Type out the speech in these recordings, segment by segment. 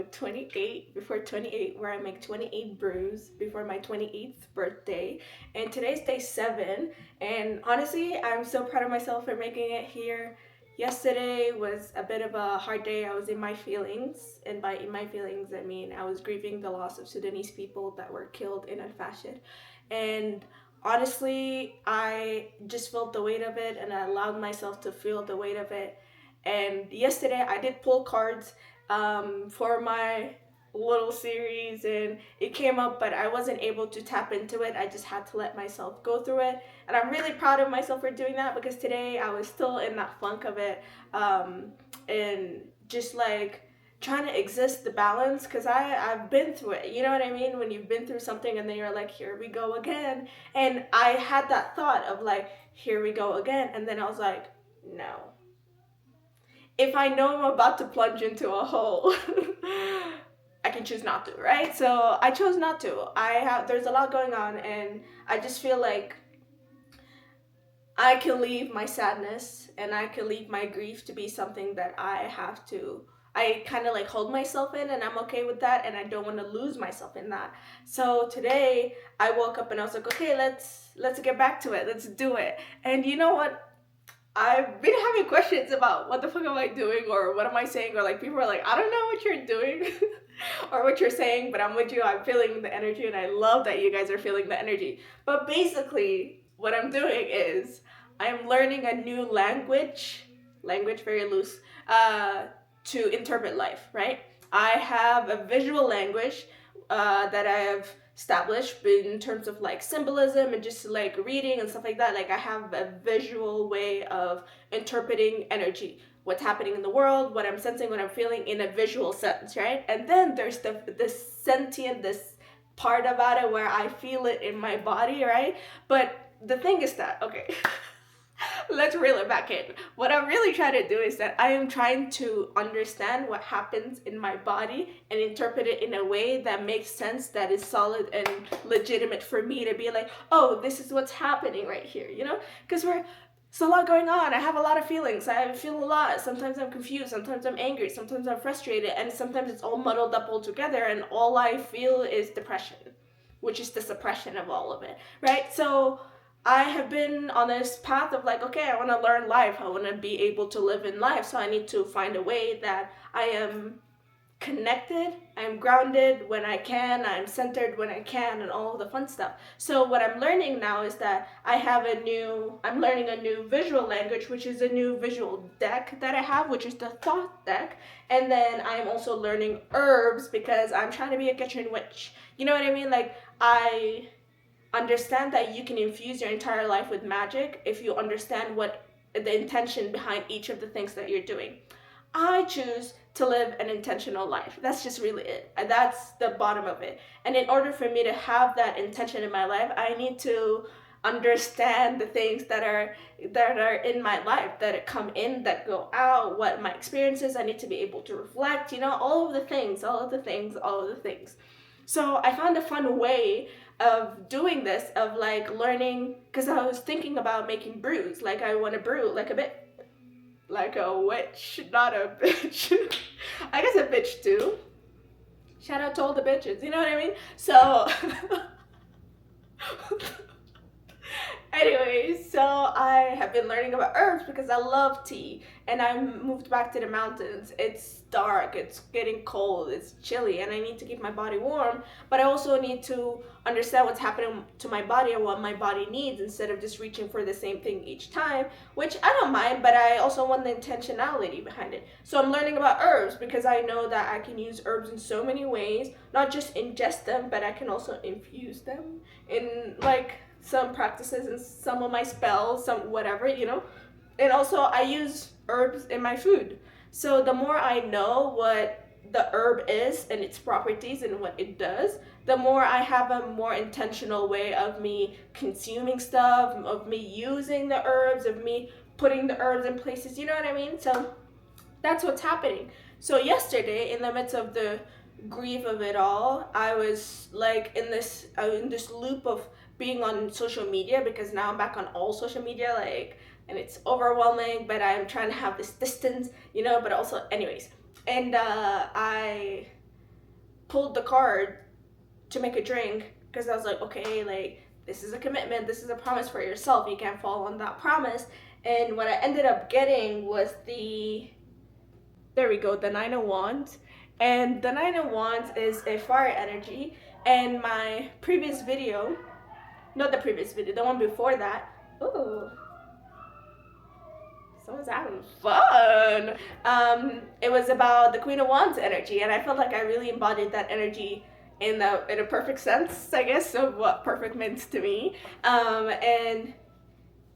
episode 28, before 28, where I make 28 brews before my 28th birthday. And today's day 7. And honestly, I'm so proud of myself for making it here. Yesterday was a bit of a hard day. I was in my feelings. And by in my feelings, I mean I was grieving the loss of Sudanese people that were killed in a fashion. And honestly, I just felt the weight of it and I allowed myself to feel the weight of it. And yesterday I did pull cards for my little series and it came up, but I wasn't able to tap into it. I just had to let myself go through it. And I'm really proud of myself for doing that because today I was still in that funk of it, and just like trying to exist the balance because I've been through it. You know what I mean? When you've been through something and then you're like, here we go again. And I had that thought of like, here we go again. And then I was like, no, if I know I'm about to plunge into a hole, I can choose not to, right? So I chose not to. There's a lot going on, and I just feel like I can leave my sadness and I can leave my grief to be something that I kind of like hold myself in, and I'm okay with that, and I don't want to lose myself in that. So today I woke up and I was like, okay, let's get back to it. Let's do it. And you know what? I've been having questions about what the fuck am I doing or what am I saying, or like people are like, I don't know what you're doing or what you're saying, but I'm with you. I'm feeling the energy and I love that you guys are feeling the energy. But basically what I'm doing is I'm learning a new language very loose, to interpret life, right? I have a visual language that I have established in terms of like symbolism and just like reading and stuff like that. Like I have a visual way of interpreting energy, what's happening in the world, what I'm sensing, what I'm feeling in a visual sense, right? And then there's this sentient, this part about it where I feel it in my body, right? But the thing is that, okay, let's reel it back in. What I'm really trying to do is that I am trying to understand what happens in my body and interpret it in a way that makes sense, that is solid and legitimate for me to be like, oh, this is what's happening right here, you know? Because it's a lot going on. I have a lot of feelings. I feel a lot. Sometimes I'm confused. Sometimes I'm angry. Sometimes I'm frustrated. And sometimes it's all muddled up all together. And all I feel is depression, which is the suppression of all of it, right? So I have been on this path of like, okay, I want to learn life. I want to be able to live in life. So I need to find a way that I am connected, I'm grounded when I can, I'm centered when I can, and all of the fun stuff. So what I'm learning now is that I'm learning a new visual language, which is a new visual deck that I have, which is the Thoth deck. And then I'm also learning herbs because I'm trying to be a kitchen witch. You know what I mean? Like, I understand that you can infuse your entire life with magic if you understand what the intention behind each of the things that you're doing. I choose to live an intentional life. That's just really it. That's the bottom of it. And in order for me to have that intention in my life, I need to understand the things that are in my life, that come in, that go out, what my experiences. I need to be able to reflect, all of the things, all of the things, all of the things. So I found a fun way of doing this, of like learning, because I was thinking about making brews. Like I want to brew like a bit like a witch, not a bitch. I guess a bitch too. Shout out to all the bitches, you know what I mean? So anyways, so I have been learning about herbs because I love tea, and I moved back to the mountains. It's dark, it's getting cold, it's chilly, and I need to keep my body warm, but I also need to understand what's happening to my body and what my body needs instead of just reaching for the same thing each time, which I don't mind, but I also want the intentionality behind it. So I'm learning about herbs because I know that I can use herbs in so many ways, not just ingest them, but I can also infuse them in like some practices and some of my spells, some whatever, And also I use herbs in my food. So the more I know what the herb is and its properties and what it does, the more I have a more intentional way of me consuming stuff, of me using the herbs, of me putting the herbs in places, you know what I mean? So that's what's happening. So yesterday, in the midst of the grief of it all, I was like in this loop of being on social media, because now I'm back on all social media, like, and it's overwhelming, but I'm trying to have this distance, but also anyways. And I pulled the card to make a drink because I was like, okay, like this is a commitment, this is a promise for yourself, you can't fall on that promise. And what I ended up getting was the Nine of Wands. And the Nine of Wands is a fire energy. And my previous video, not the previous video, the one before that, ooh, someone's having fun. It was about the Queen of Wands energy, and I felt like I really embodied that energy in a perfect sense, I guess, of what perfect means to me. And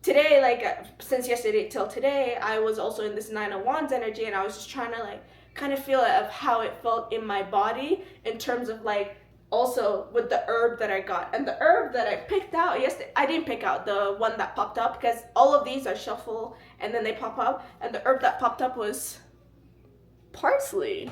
today, like since yesterday till today, I was also in this Nine of Wands energy, and I was just trying to like kind of feel of how it felt in my body in terms of like also with the herb that I got. And the herb that I picked out yesterday, I didn't pick out the one that popped up because all of these I shuffle and then they pop up, and the herb that popped up was parsley.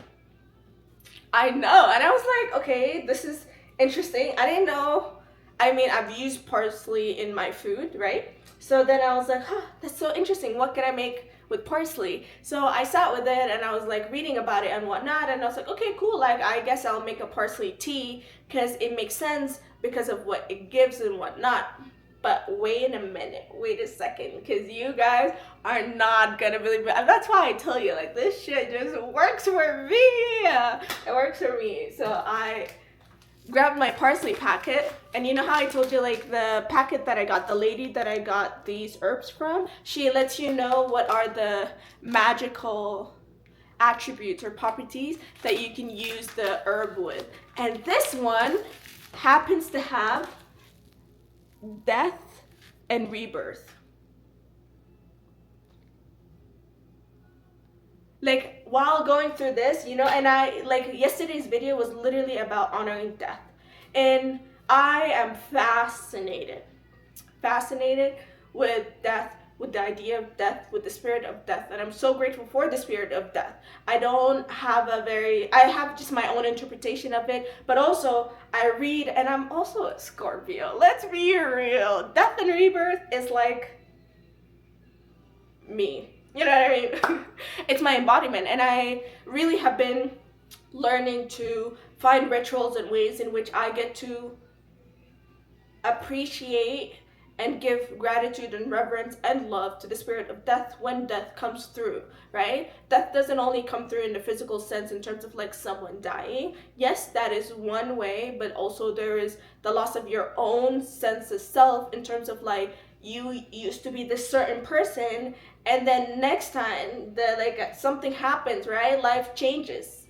I know, and I was like, okay, this is interesting. I didn't know. I mean, I've used parsley in my food, right? So then I was like, huh, that's so interesting. What can I make with parsley? So I sat with it and I was like reading about it and whatnot. And I was like, okay, cool. Like, I guess I'll make a parsley tea because it makes sense because of what it gives and whatnot. But wait a minute, wait a second, because you guys are not gonna believe it. And that's why I tell you, like, this shit just works for me. It works for me. So I grabbed my parsley packet, and you know how I told you, like, the packet that I got, the lady that I got these herbs from, she lets you know what are the magical attributes or properties that you can use the herb with. And this one happens to have death and rebirth. Like, while going through this, you know, and I, like, yesterday's video was literally about honoring death. And I am fascinated with death, with the idea of death, with the spirit of death. And I'm so grateful for the spirit of death. I have just my own interpretation of it, but also I read, and I'm also a Scorpio. Let's be real. Death and rebirth is like me. You know what I mean? It's my embodiment, and I really have been learning to find rituals and ways in which I get to appreciate and give gratitude and reverence and love to the spirit of death when death comes through, right? Death doesn't only come through in the physical sense in terms of like someone dying. Yes, that is one way, but also there is the loss of your own sense of self in terms of like you used to be this certain person, and then next time something happens, right? Life changes.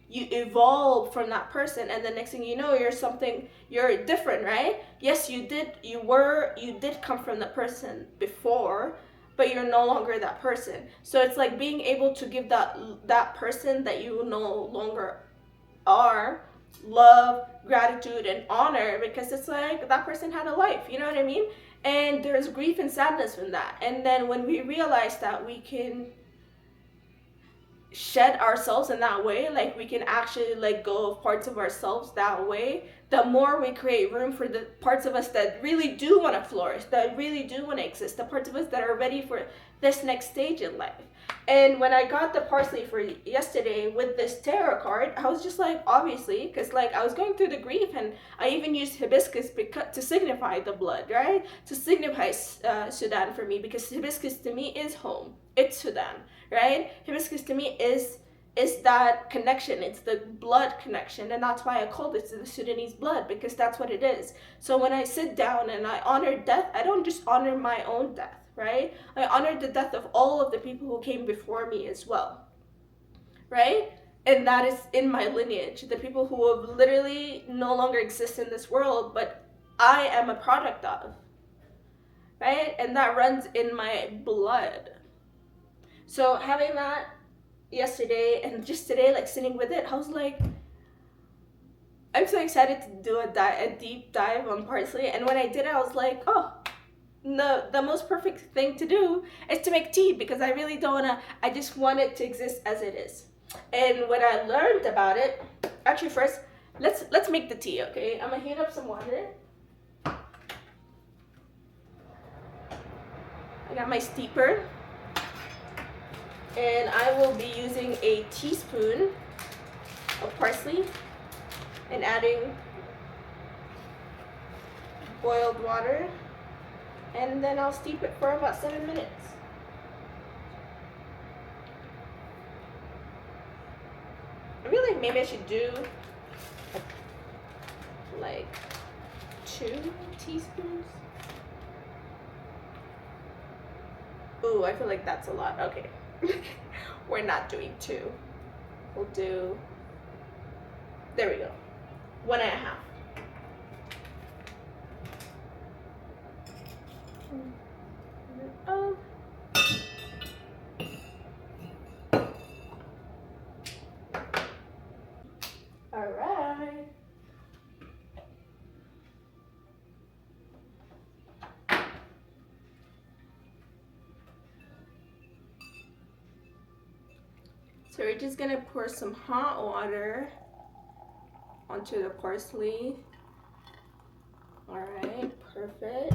You evolve from that person, and the next thing you know, you're different, right? Yes, you did come from the person before, but you're no longer that person. So it's like being able to give that person that you no longer are love, gratitude, and honor, because it's like that person had a life, you know what I mean? And there's grief and sadness from that. And then when we realize that we can shed ourselves in that way, like we can actually let go of parts of ourselves that way, the more we create room for the parts of us that really do want to flourish, that really do want to exist, the parts of us that are ready for this next stage in life. And when I got the parsley for yesterday with this tarot card, I was just like, obviously, because like I was going through the grief, and I even used hibiscus to signify the blood, right? To signify Sudan for me, because hibiscus to me is home. It's Sudan, right? Hibiscus to me is that connection. It's the blood connection, and that's why I called it the Sudanese blood, because that's what it is. So when I sit down and I honor death, I don't just honor my own death, right? I honor the death of all of the people who came before me as well, right? And that is in my lineage, the people who have literally no longer exist in this world, but I am a product of, right? And that runs in my blood. So having that yesterday and just today, like sitting with it, I was like, I'm so excited to do a deep dive on parsley. And when I did it, I was like, oh, the most perfect thing to do is to make tea, because I really don't want to, I just want it to exist as it is. And when I learned about it, actually first, let's make the tea, okay? I'm gonna heat up some water. I got my steeper. And I will be using a teaspoon of parsley and adding boiled water, and then I'll steep it for about 7 minutes. I feel like maybe I should do like 2 teaspoons. Ooh, I feel like that's a lot. Okay. We're not doing 2. We'll do, there we go, 1.5. Oh. All right. So we're just gonna pour some hot water onto the parsley. All right, perfect.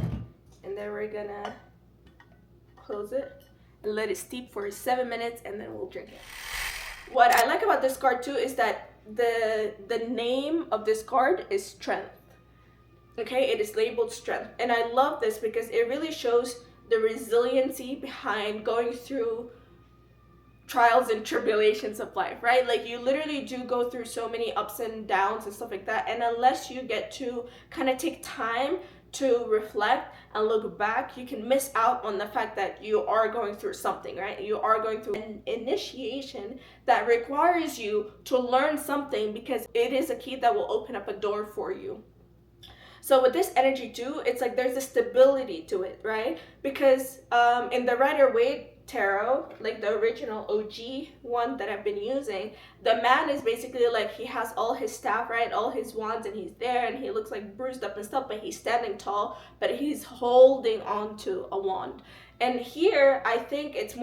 And then we're gonna close it and let it steep for 7 minutes, and then we'll drink it. What I like about this card too is that the name of this card is Strength. Okay, it is labeled Strength, and I love this because it really shows the resiliency behind going through trials and tribulations of life, right? Like you literally do go through so many ups and downs and stuff like that, and unless you get to kind of take time to reflect and look back, you can miss out on the fact that you are going through something, right? You are going through an initiation that requires you to learn something, because it is a key that will open up a door for you. So with this energy too, it's like there's a stability to it, right? Because in the Rider-Waite tarot, like the original OG one that I've been using, the man is basically like, he has all his staff, right, all his wands, and he's there and he looks like bruised up and stuff, but he's standing tall, but he's holding on to a wand. And here I think it's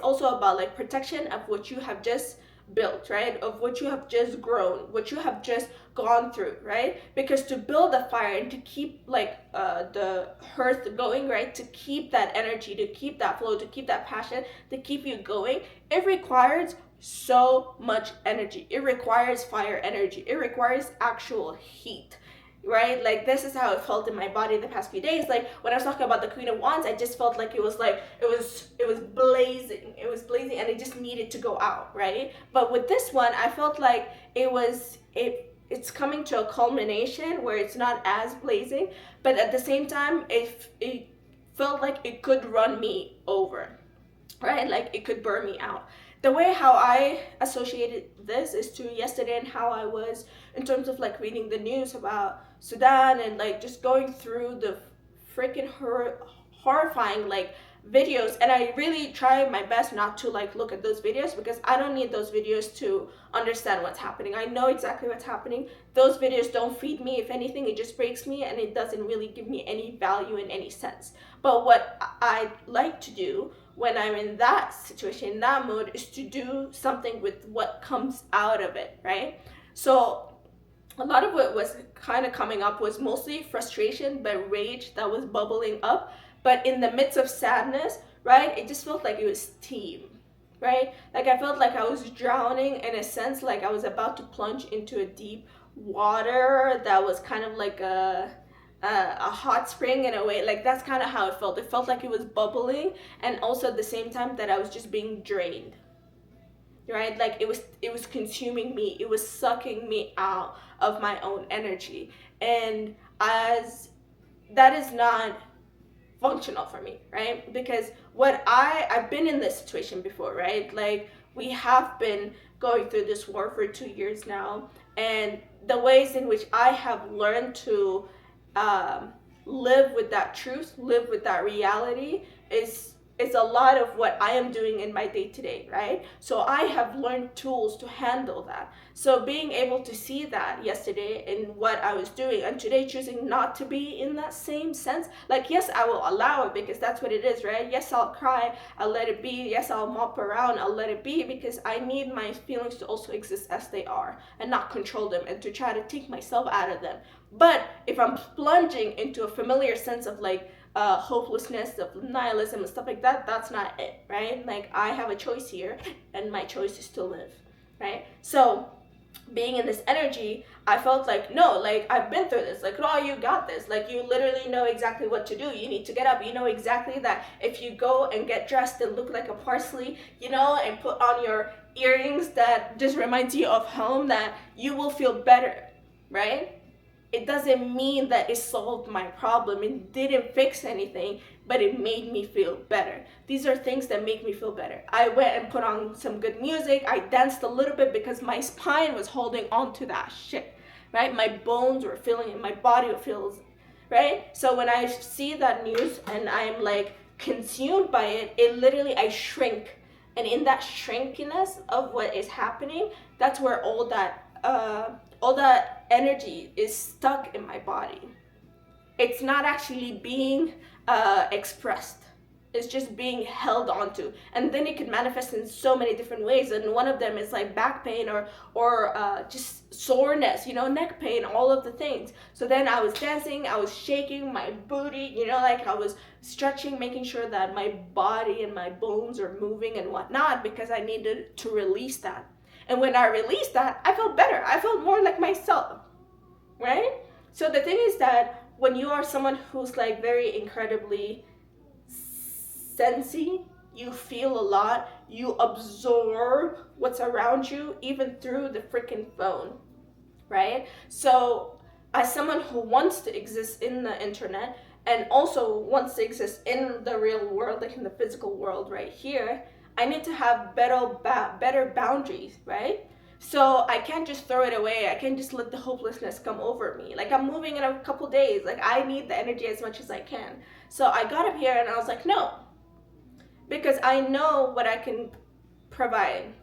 also about like protection of what you have just built, right, of what you have just grown, what you have just gone through, right? Because to build a fire and to keep like the hearth going, right, to keep that energy, to keep that flow, to keep that passion, to keep you going, it requires so much energy. It requires fire energy. It requires actual heat, right? Like this is how it felt in my body the past few days. Like when I was talking about the Queen of Wands, I just felt like it was blazing. It was blazing and it just needed to go out, right? But with this one, I felt like it's coming to a culmination where it's not as blazing, but at the same time it felt like it could run me over, right? Like it could burn me out. The way how I associated this is to yesterday and how I was in terms of like reading the news about Sudan and like just going through the freaking horrifying like videos. And I really try my best not to like look at those videos, because I don't need those videos to understand what's happening. I know exactly what's happening. Those videos don't feed me. If anything, it just breaks me, and it doesn't really give me any value in any sense. But what I like to do when I'm in that situation, in that mood, is to do something with what comes out of it, right? So a lot of what was kind of coming up was mostly frustration, but rage that was bubbling up. But in the midst of sadness, right, it just felt like it was steam, right? Like I felt like I was drowning in a sense, like I was about to plunge into a deep water that was kind of like a hot spring in a way. Like that's kind of how it felt. It felt like it was bubbling, and also at the same time that I was just being drained, right? Like it was consuming me. It was sucking me out of my own energy, and as that is not functional for me, right? Because I've been in this situation before, right? Like we have been going through this war for 2 years now, and the ways in which I have learned to live with that truth, live with that reality is a lot of what I am doing in my day-to-day, right? So I have learned tools to handle that. So being able to see that yesterday in what I was doing, and today choosing not to be in that same sense, like yes, I will allow it because that's what it is, right? Yes, I'll cry, I'll let it be. Yes, I'll mop around, I'll let it be, because I need my feelings to also exist as they are and not control them and to try to take myself out of them. But if I'm plunging into a familiar sense of like hopelessness, of nihilism and stuff like that, that's not it, right? Like I have a choice here, and my choice is to live, right? So being in this energy, I felt like, no, like I've been through this, like, oh, you got this, like you literally know exactly what to do. You need to get up, you know exactly that if you go and get dressed and look like a parsley, you know, and put on your earrings that just reminds you of home, that you will feel better, right? It doesn't mean that it solved my problem. It didn't fix anything, but it made me feel better. These are things that make me feel better. I went and put on some good music. I danced a little bit because my spine was holding on to that shit, right? My bones were feeling it. My body feels, right? So when I see that news and I'm like consumed by it, it literally, I shrink. And in that shrinkiness of what is happening, that's where all that energy is stuck in my body. It's not actually being expressed. It's just being held onto, and then it could manifest in so many different ways. And one of them is like back pain or just soreness, you know, neck pain, all of the things. So then I was dancing, I was shaking my booty, you know, like I was stretching, making sure that my body and my bones are moving and whatnot, because I needed to release that. And when I released that, I felt better. I felt more like myself, right? So the thing is that when you are someone who's like very incredibly sensy, you feel a lot, you absorb what's around you, even through the freaking phone, right? So as someone who wants to exist in the internet and also wants to exist in the real world, like in the physical world right here, I need to have better boundaries, right? So I can't just throw it away. I can't just let the hopelessness come over me. Like, I'm moving in a couple days. Like, I need the energy as much as I can. So I got up here and I was like, no, because I know what I can provide,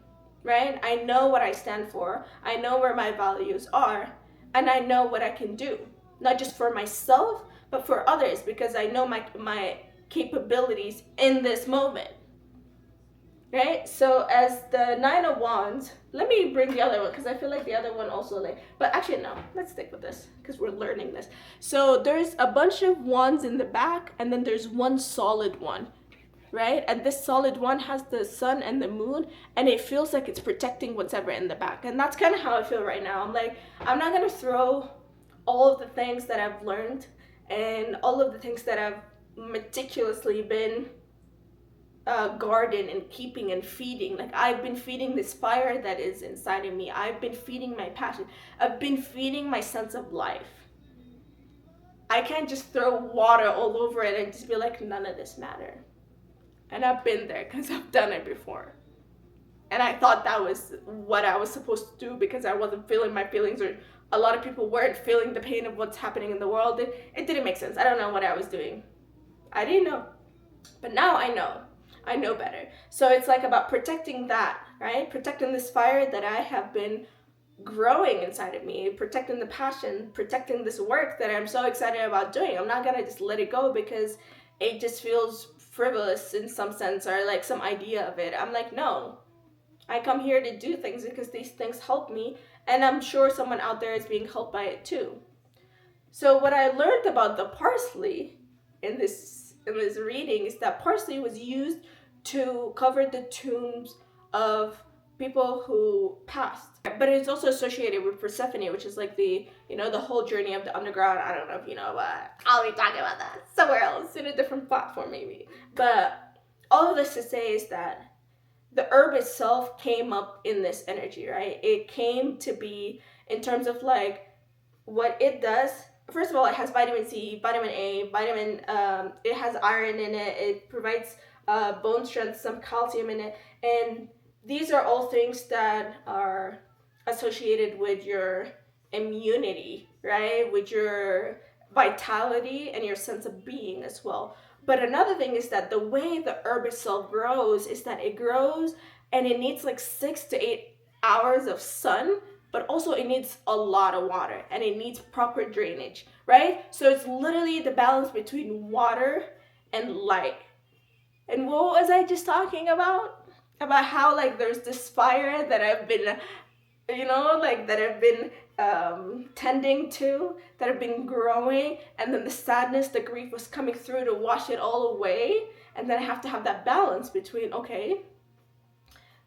right? I know what I stand for. I know where my values are, and I know what I can do, not just for myself, but for others, because I know my capabilities in this moment, right? So as the Nine of Wands, let me bring the other one, because I feel like the other one also, like, but actually no, let's stick with this because we're learning this. So there's a bunch of wands in the back, and then there's one solid one, right? And this solid one has the sun and the moon, and it feels like it's protecting whatever in the back. And that's kind of how I feel right now. I'm like, I'm not gonna throw all of the things that I've learned and all of the things that I've meticulously been garden and keeping and feeding. Like, I've been feeding this fire that is inside of me. I've been feeding my passion. I've been feeding my sense of life. I can't just throw water all over it and just be like, none of this matter. And I've been there because I've done it before. And I thought that was what I was supposed to do because I wasn't feeling my feelings, or a lot of people weren't feeling the pain of what's happening in the world. It didn't make sense. I don't know what I was doing. I didn't know. But now I know. I know better. So it's like about protecting that, right? Protecting this fire that I have been growing inside of me, protecting the passion, protecting this work that I'm so excited about doing. I'm not gonna just let it go because it just feels frivolous in some sense, or like some idea of it. I'm like, no, I come here to do things because these things help me, and I'm sure someone out there is being helped by it too. So what I learned about the parsley in this reading is that parsley was used to cover the tombs of people who passed, but it's also associated with Persephone, which is like the, you know, the whole journey of the underground. I don't know if you know, but I'll be talking about that somewhere else in a different platform maybe. But all of this to say is that the herb itself came up in this energy, right? It came to be in terms of like what it does. First of all, it has vitamin C, vitamin A, it has iron in it, it provides bone strength, some calcium in it, and these are all things that are associated with your immunity, right? With your vitality and your sense of being as well. But another thing is that the way the herb itself grows is that it grows and it needs like 6 to 8 hours of sun, but also it needs a lot of water and it needs proper drainage, right? So it's literally the balance between water and light. And what was I just talking about? About how like there's this fire that I've been, you know, like that I've been tending to, that have been growing, and then the sadness, the grief was coming through to wash it all away. And then I have to have that balance between, okay,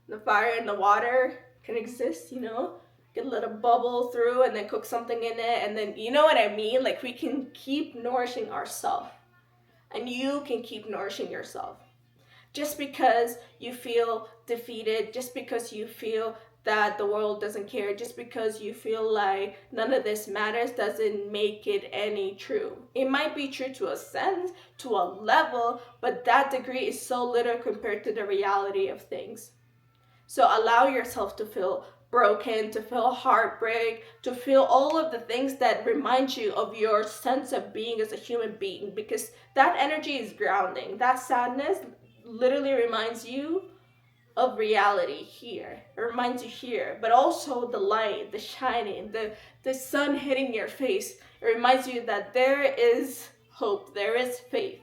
the fire and the water can exist, you know, get a little bubble through and then cook something in it, and then, you know what I mean? Like, we can keep nourishing ourselves, and you can keep nourishing yourself. Just because you feel defeated, just because you feel that the world doesn't care, just because you feel like none of this matters, doesn't make it any true. It might be true to a sense, to a level, but that degree is so little compared to the reality of things. So allow yourself to feel broken, to feel heartbreak, to feel all of the things that remind you of your sense of being as a human being, because that energy is grounding. That sadness literally reminds you of reality here. It reminds you here, but also the light, the shining, the sun hitting your face. It reminds you that there is hope, there is faith.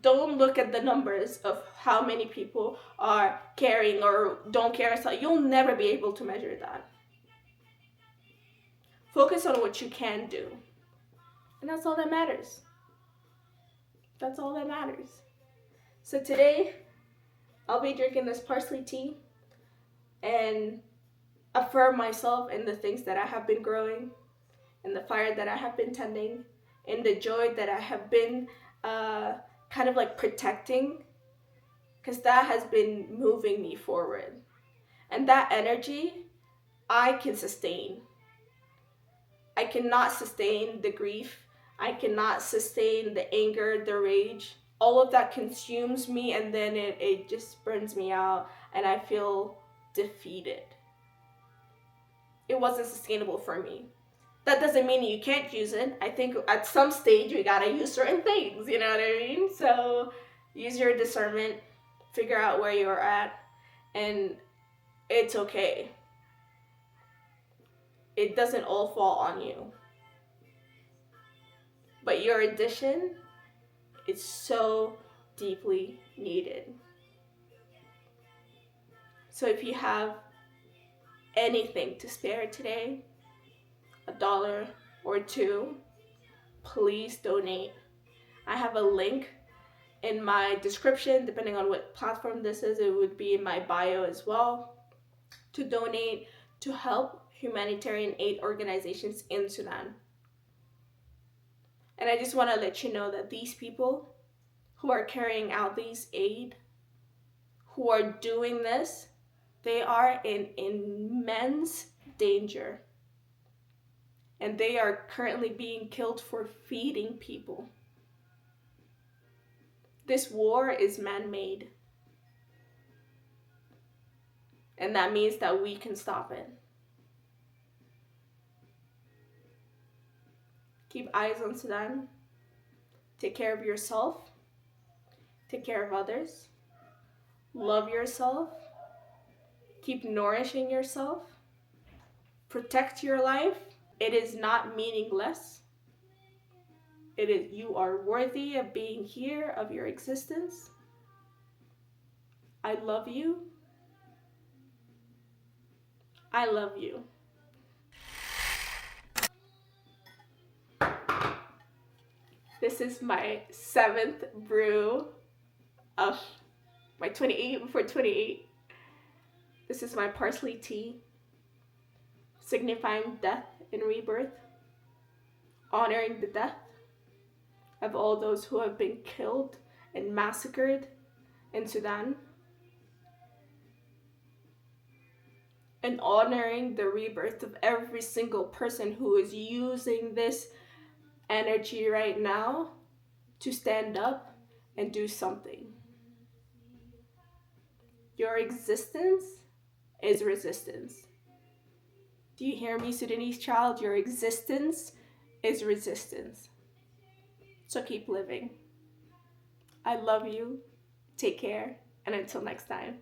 Don't look at the numbers of how many people are caring or don't care. So you'll never be able to measure that. Focus on what you can do. And that's all that matters. That's all that matters. So today, I'll be drinking this parsley tea and affirm myself in the things that I have been growing, in the fire that I have been tending, in the joy that I have been kind of like protecting, because that has been moving me forward. And that energy, I can sustain. I cannot sustain the grief. I cannot sustain the anger, the rage. All of that consumes me, and then it just burns me out, and I feel defeated. It wasn't sustainable for me. That doesn't mean you can't use it. I think at some stage we gotta use certain things, you know what I mean? So use your discernment, figure out where you're at, and it's okay. It doesn't all fall on you. But your addition is so deeply needed. So if you have anything to spare today, $1 or $2, please donate. I have a link in my description, depending on what platform this is. It would be in my bio as well, to donate to help humanitarian aid organizations in Sudan. And I just want to let you know that these people who are carrying out these aid, who are doing this, they are in immense danger. And they are currently being killed for feeding people. This war is man-made. And that means that we can stop it. Keep eyes on Sudan. Take care of yourself. Take care of others. Love yourself. Keep nourishing yourself. Protect your life. It is not meaningless. It is, you are worthy of being here, of your existence. I love you. I love you. This is my 7th brew of my 28 before 28. This is my parsley tea, signifying death and rebirth, honoring the death of all those who have been killed and massacred in Sudan, and honoring the rebirth of every single person who is using this energy right now to stand up and do something. Your existence is resistance. Do you hear me, Sudanese child? Your existence is resistance. So keep living. I love you. Take care. And until next time.